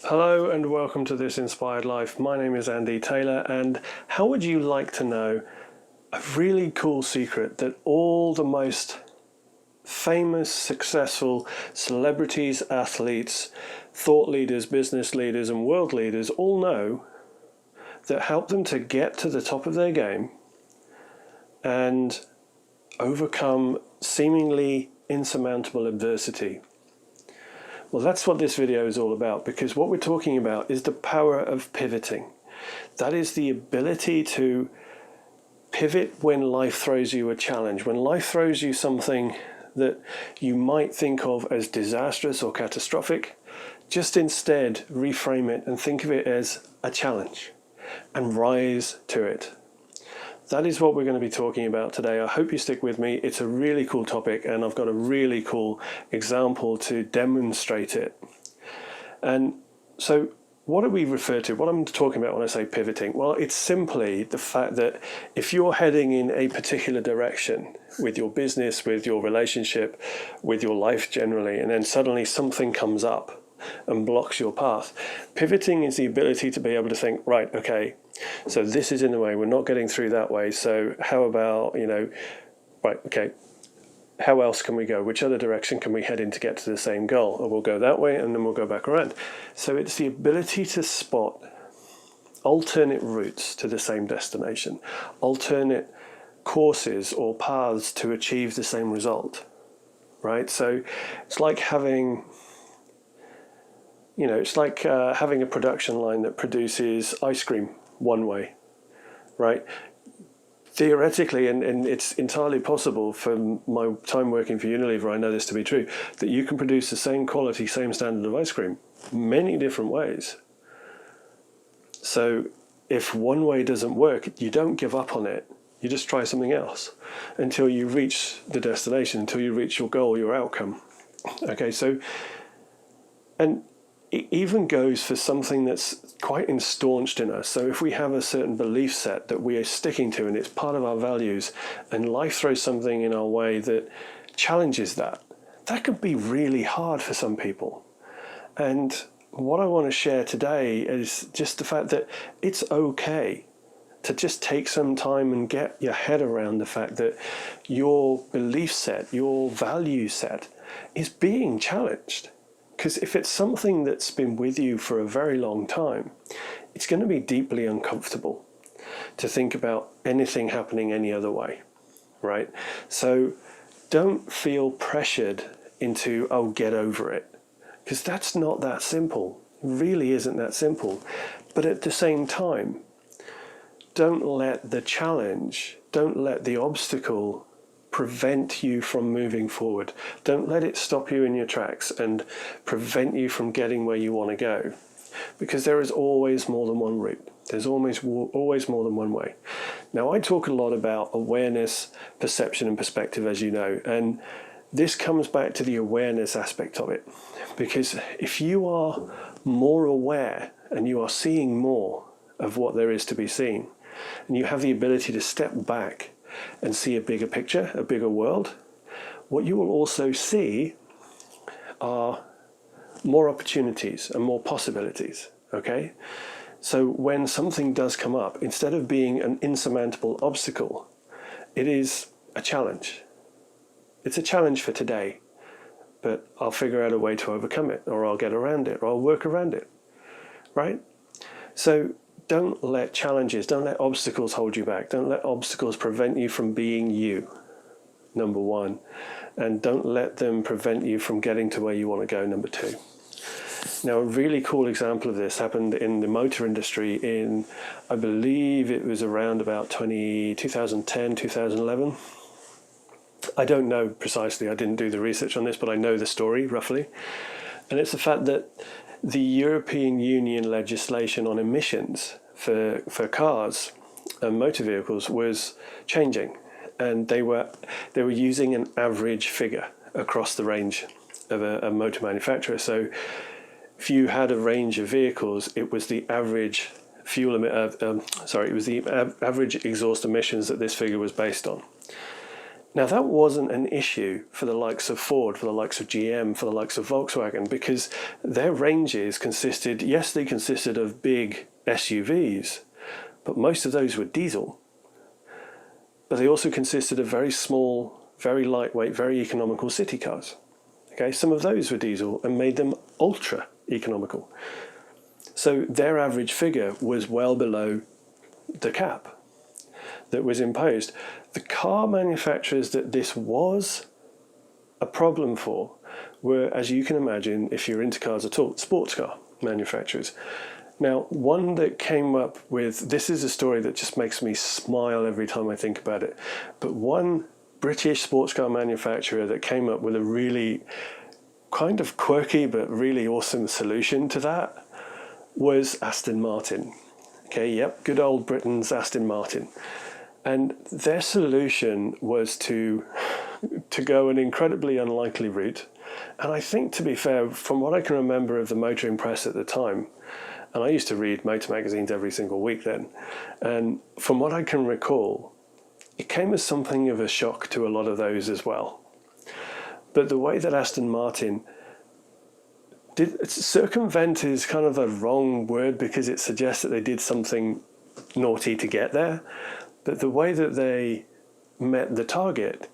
Hello and welcome to This Inspired Life. My name is Andy Taylor, and how would you like to know a really cool secret that all the most famous, successful celebrities, athletes, thought leaders, business leaders, and world leaders all know that help them to get to the top of their game and overcome seemingly insurmountable adversity? Well, that's what this video is all about, because what we're talking about is the power of pivoting. That is the ability to pivot when life throws you a challenge. When life throws you something that you might think of as disastrous or catastrophic, just instead reframe it and think of it as a challenge and rise to it. That is what we're going to be talking about today. I hope you stick with me. It's a really cool topic, and I've got a really cool example to demonstrate it. And so what do we refer to? What I'm talking about when I say pivoting? Well, it's simply the fact that if you're heading in a particular direction with your business, with your relationship, with your life generally, and then suddenly something comes up and blocks your path. Pivoting is the ability to be able to think, right, okay, so this is in the way, we're not getting through that way, so how about, right, okay, how else can we go? Which other direction can we head in to get to the same goal? Or we'll go that way and then we'll go back around. So it's the ability to spot alternate routes to the same destination, alternate courses or paths to achieve the same result, right? So it's like having having a production line that produces ice cream one way, right? Theoretically, and it's entirely possible from my time working for Unilever, I know this to be true, that you can produce the same quality, same standard of ice cream many different ways. So if one way doesn't work, you don't give up on it. You just try something else until you reach the destination, until you reach your goal, your outcome. Okay, so, and it even goes for something that's quite instaunched in us. So if we have a certain belief set that we are sticking to and it's part of our values, and life throws something in our way that challenges that, that could be really hard for some people. And what I want to share today is just the fact that it's okay to just take some time and get your head around the fact that your belief set, your value set is being challenged. Because if it's something that's been with you for a very long time, it's going to be deeply uncomfortable to think about anything happening any other way, right? So don't feel pressured into, oh, get over it, because that's not that simple. It really isn't that simple. But at the same time, don't let the challenge, don't let the obstacle prevent you from moving forward. Don't let it stop you in your tracks and prevent you from getting where you want to go, because there is always more than one route. There's always more than one way. Now, I talk a lot about awareness, perception, and perspective, as you know, and this comes back to the awareness aspect of it, because if you are more aware and you are seeing more of what there is to be seen, and you have the ability to step back and see a bigger picture, a bigger world, what you will also see are more opportunities and more possibilities, okay? So when something does come up, instead of being an insurmountable obstacle, it is a challenge. It's a challenge for today, but I'll figure out a way to overcome it, or I'll get around it, or I'll work around it, right? So don't let challenges, don't let obstacles hold you back. Don't let obstacles prevent you from being you, number one. And don't let them prevent you from getting to where you want to go, number two. Now, a really cool example of this happened in the motor industry in, I believe it was around about 2010, 2011. I don't know precisely, I didn't do the research on this, but I know the story roughly. And it's the fact that the European Union legislation on emissions for cars and motor vehicles was changing, and they were using an average figure across the range of a motor manufacturer. So if you had a range of vehicles, it was the average average exhaust emissions that this figure was based on. Now, that wasn't an issue for the likes of Ford, for the likes of GM, for the likes of Volkswagen, because their ranges consisted, yes, they consisted of big SUVs, but most of those were diesel. But they also consisted of very small, very lightweight, very economical city cars. Okay, some of those were diesel and made them ultra economical. So their average figure was well below the cap that was imposed. The car manufacturers that this was a problem for were, as you can imagine, if you're into cars at all, sports car manufacturers. Now, one that came up with, this is a story that just makes me smile every time I think about it, but one British sports car manufacturer that came up with a really kind of quirky but really awesome solution to that was Aston Martin. Okay, yep, good old Britain's Aston Martin. And their solution was to go an incredibly unlikely route. And I think, to be fair, from what I can remember of the motoring press at the time, and I used to read motor magazines every single week then, and from what I can recall, it came as something of a shock to a lot of those as well. But the way that Aston Martin did circumvent is kind of a wrong word because it suggests that they did something naughty to get there. But the way that they met the target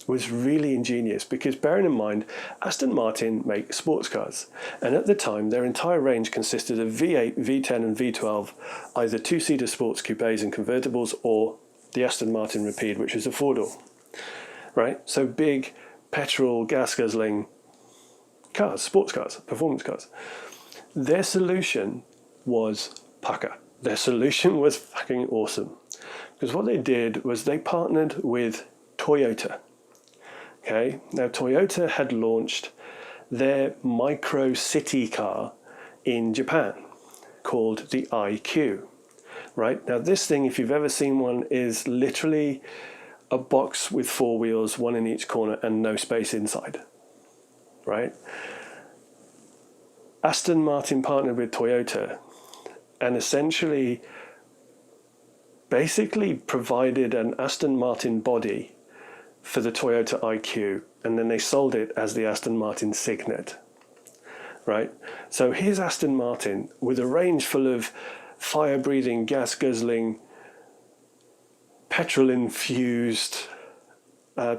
was really ingenious because, bearing in mind, Aston Martin make sports cars. And at the time, their entire range consisted of V8, V10 and V12, either two-seater sports coupes and convertibles, or the Aston Martin Rapide, which is a four-door. Right? So big, petrol, gas-guzzling cars, sports cars, performance cars. Their solution was pucker. Their solution was fucking awesome. Because what they did was they partnered with Toyota. Okay, now Toyota had launched their micro city car in Japan called the IQ. Right, now this thing, if you've ever seen one, is literally a box with four wheels, one in each corner and no space inside. Right? Aston Martin partnered with Toyota and essentially basically provided an Aston Martin body for the Toyota IQ, and then they sold it as the Aston Martin Signet. Right? So here's Aston Martin with a range full of fire-breathing, gas-guzzling, petrol-infused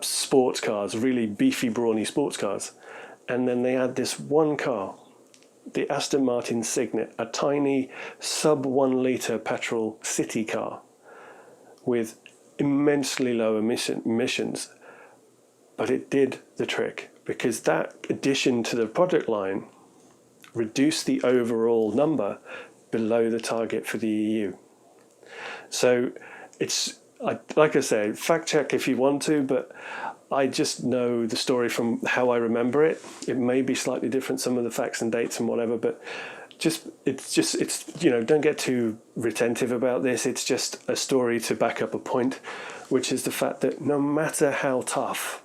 sports cars, really beefy, brawny sports cars. And then they had this one car, the Aston Martin Signet, a tiny sub-1 litre petrol city car with immensely low emissions. But it did the trick because that addition to the product line reduced the overall number below the target for the EU. So it's, like I say, fact check if you want to, but I just know the story from how I remember it. It may be slightly different, some of the facts and dates and whatever, but it's you know, don't get too retentive about this. It's just a story to back up a point, which is the fact that no matter how tough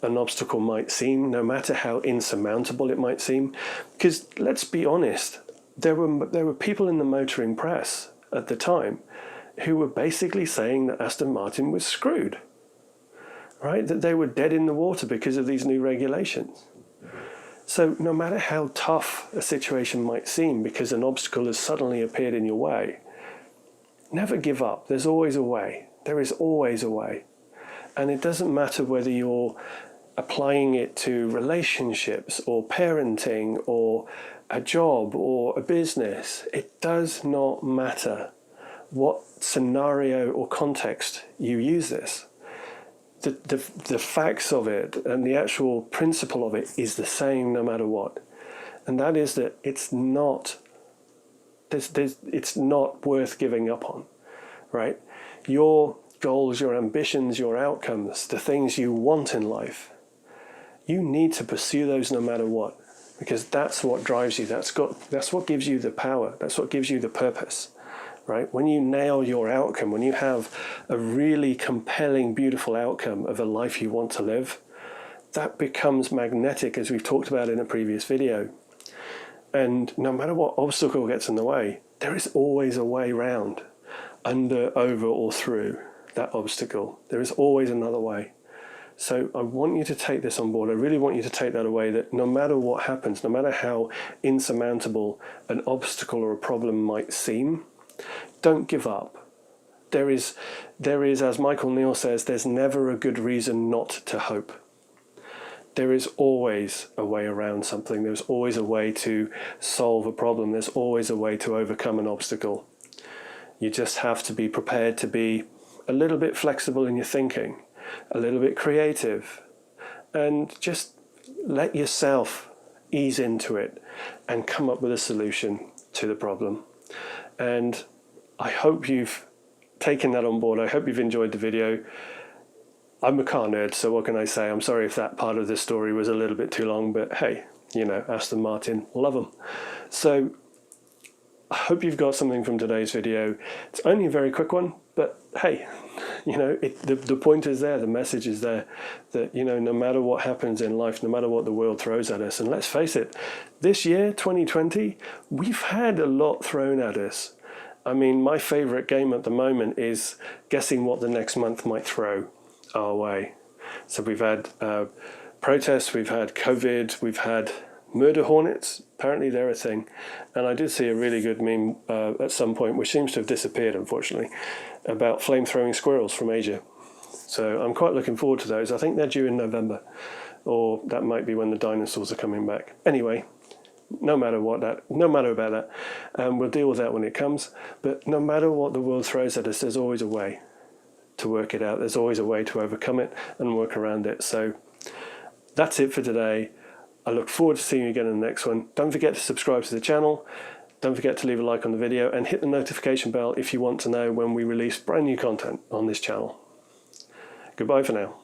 an obstacle might seem, no matter how insurmountable it might seem, because let's be honest, there were people in the motoring press at the time who were basically saying that Aston Martin was screwed, right? That they were dead in the water because of these new regulations. So no matter how tough a situation might seem because an obstacle has suddenly appeared in your way, never give up. There's always a way. There is always a way. And it doesn't matter whether you're applying it to relationships or parenting or a job or a business. It does not matter what scenario or context you use this. The facts of it and the actual principle of it is the same no matter what. And that is that it's not worth giving up on, right? Your goals, your ambitions, your outcomes, the things you want in life, you need to pursue those no matter what, because that's what drives you. That's what gives you the power. That's what gives you the purpose. Right? When you nail your outcome, when you have a really compelling, beautiful outcome of a life you want to live, that becomes magnetic, as we've talked about in a previous video. And no matter what obstacle gets in the way, there is always a way round, under, over, or through that obstacle. There is always another way. So I want you to take this on board. I really want you to take that away, that no matter what happens, no matter how insurmountable an obstacle or a problem might seem, don't give up. There is, as Michael Neal says, there's never a good reason not to hope. There is always a way around something. There's always a way to solve a problem. There's always a way to overcome an obstacle. You just have to be prepared to be a little bit flexible in your thinking, a little bit creative, and just let yourself ease into it and come up with a solution to the problem. And I hope you've taken that on board. I hope you've enjoyed the video. I'm a car nerd, so what can I say? I'm sorry if that part of the story was a little bit too long, but hey, you know, Aston Martin, love them. So I hope you've got something from today's video. It's only a very quick one, but hey, you know, the point is there, the message is there, that, you know, no matter what happens in life, no matter what the world throws at us, and let's face it, this year, 2020, we've had a lot thrown at us. I mean, my favorite game at the moment is guessing what the next month might throw our way. So we've had protests, we've had COVID, we've had murder hornets. Apparently they're a thing. And I did see a really good meme at some point, which seems to have disappeared, unfortunately, about flame-throwing squirrels from Asia. So I'm quite looking forward to those. I think they're due in November, or that might be when the dinosaurs are coming back. Anyway, no matter about that, we'll deal with that when it comes. But no matter what the world throws at us, there's always a way to work it out. There's always a way to overcome it and work around it. So that's it for today. I look forward to seeing you again in the next one. Don't forget to subscribe to the channel. Don't forget to leave a like on the video and hit the notification bell if you want to know when we release brand new content on this channel. Goodbye for now.